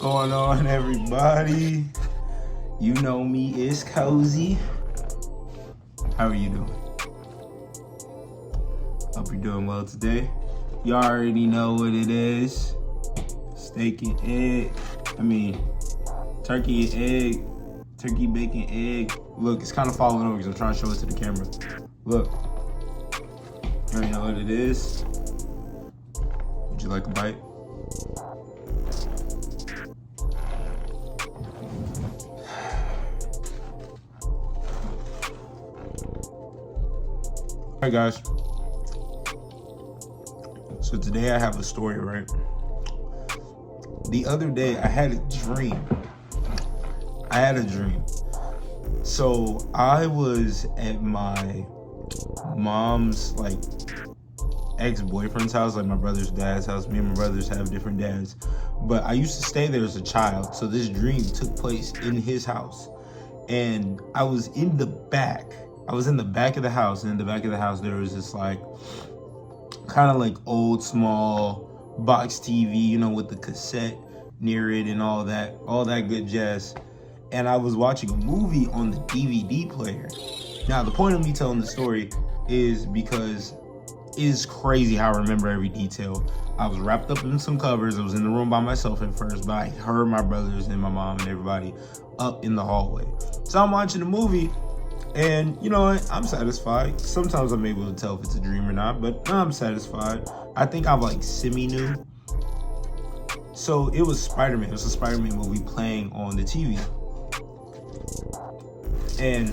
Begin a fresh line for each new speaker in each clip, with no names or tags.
going on, everybody? You know me, it's Cozy. How are you doing? Hope you're doing well today. You already know what it is. Steak and egg. Turkey and egg. Turkey, bacon, egg. Look, it's kind of falling over because I'm trying to show it to the camera. Look. You already know what it is. Would you like a bite? Alright guys, so today I have a story, right? The other day I had a dream. So I was at my mom's ex-boyfriend's house, like my brother's dad's house. Me and my brothers have different dads, but I used to stay there as a child. So this dream took place in his house, and I was in the back. I was in the back of the house, and in the back of the house there was this kind of old small box TV, you know, with the cassette near it and all that good jazz. And I was watching a movie on the DVD player. Now the point of me telling the story is because it's crazy how I remember every detail. I was wrapped up in some covers. I was in the room by myself at first, but I heard my brothers and my mom and everybody up in the hallway. So I'm watching the movie. And you know what? I'm satisfied. Sometimes I'm able to tell if it's a dream or not, but I'm satisfied. I think I'm semi-new. So it was Spider-Man. It was a Spider-Man movie playing on the TV. And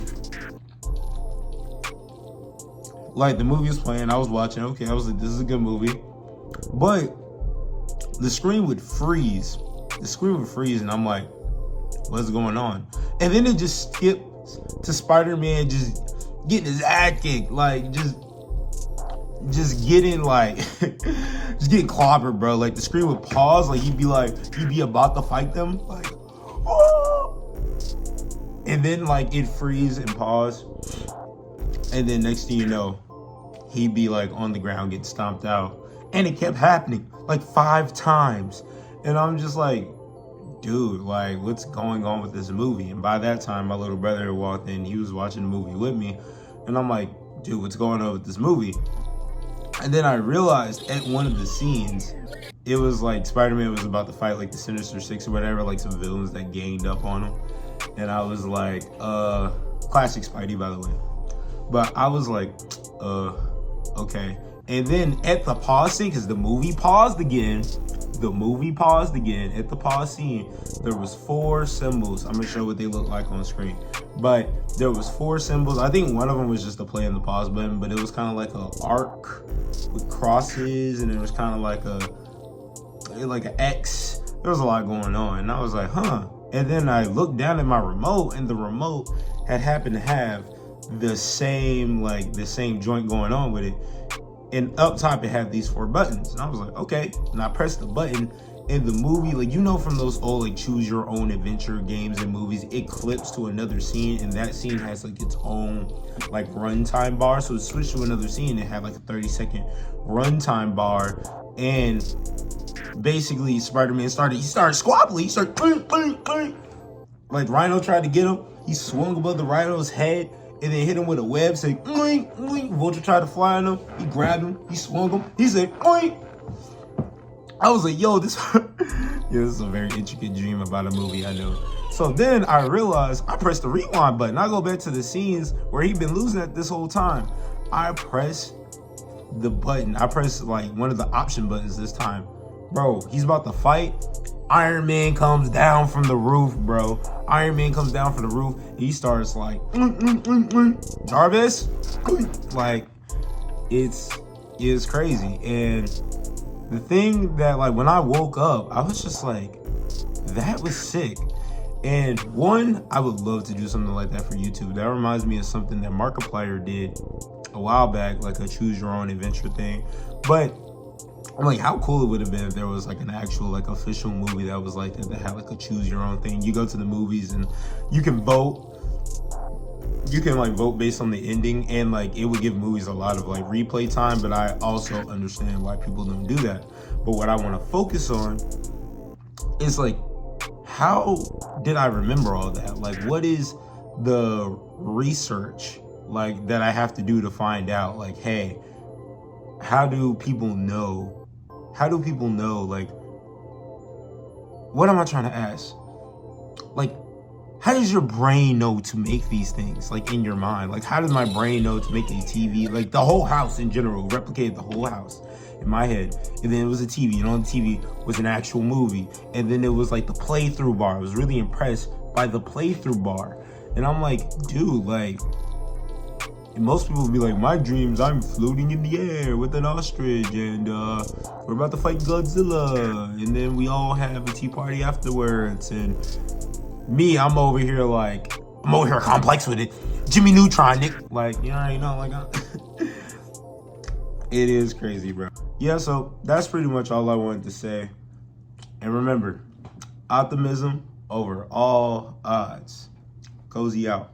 the movie was playing, I was watching. Okay, I was like, this is a good movie. But the screen would freeze. And I'm like, what's going on? And then it just skipped to Spider-Man just getting his ass kicked, just getting just getting clobbered, bro. The screen would pause, he'd be about to fight them, oh! And then it freeze and pause, and then next thing you know, he'd be on the ground getting stomped out, and it kept happening 5 times, and I'm just dude, what's going on with this movie? And by that time, my little brother walked in. He was watching the movie with me. And I'm like, dude, what's going on with this movie? And then I realized at one of the scenes, it was Spider-Man was about to fight the Sinister Six or whatever, some villains that ganged up on him. And I was classic Spidey, by the way. But I was okay. And then at the pause scene, because the movie paused again, at the pause scene, there was 4 symbols. I'm gonna show what they look like on screen. But there was 4 symbols. I think one of them was just to play in the pause button, but it was kind of an arc with crosses, and it was kind of like an X. There was a lot going on, and I was like, huh. And then I looked down at my remote, and the remote had happened to have the same joint going on with it. And up top, it had these 4 buttons. And I was like, okay. And I pressed the button, and the movie, from those old, choose your own adventure games and movies, it clips to another scene, and that scene has, its own, runtime bar. So it switched to another scene. It had, a 30-second runtime bar. And basically, Spider-Man started squabbling. He started, Rhino tried to get him. He swung above the Rhino's head, and then hit him with a web, saying, oink, oink. Vulture tried to fly on him. He grabbed him. He swung him. He said, oink. I was like, yo, this is a very intricate dream about a movie, I know. So then I realized, I pressed the rewind button. I go back to the scenes where he'd been losing it this whole time. I press the button. I press one of the option buttons this time. Bro, he's about to fight. Iron Man comes down from the roof, bro. He starts Jarvis. It's crazy. And the thing that when I woke up, I was just that was sick. And one, I would love to do something like that for YouTube. That reminds me of something that Markiplier did a while back, a choose your own adventure thing. But I'm how cool it would have been if there was an actual official movie that was that had a choose your own thing. You go to the movies and you can vote. You can vote based on the ending, and it would give movies a lot of replay time. But I also understand why people don't do that. But what I want to focus on is how did I remember all that? Like, what is the research like that I have to do to find out, like, hey, how do people know? How do people know, like, what am I trying to ask? Like, how does your brain know to make these things, like, in your mind? Like, how does my brain know to make a TV? Like, the whole house in general, replicate the whole house in my head. And then it was a TV, and on the TV was an actual movie. And then it was, like, the playthrough bar. I was really impressed by the playthrough bar. And I'm like, dude, like, and most people would be like, my dreams, I'm floating in the air with an ostrich, and we're about to fight Godzilla, and then we all have a tea party afterwards. And me, I'm over here complex with it. Jimmy Neutron, Nick. Like, you already know, like, it is crazy, bro. Yeah, so that's pretty much all I wanted to say. And remember, optimism over all odds. Cozy out.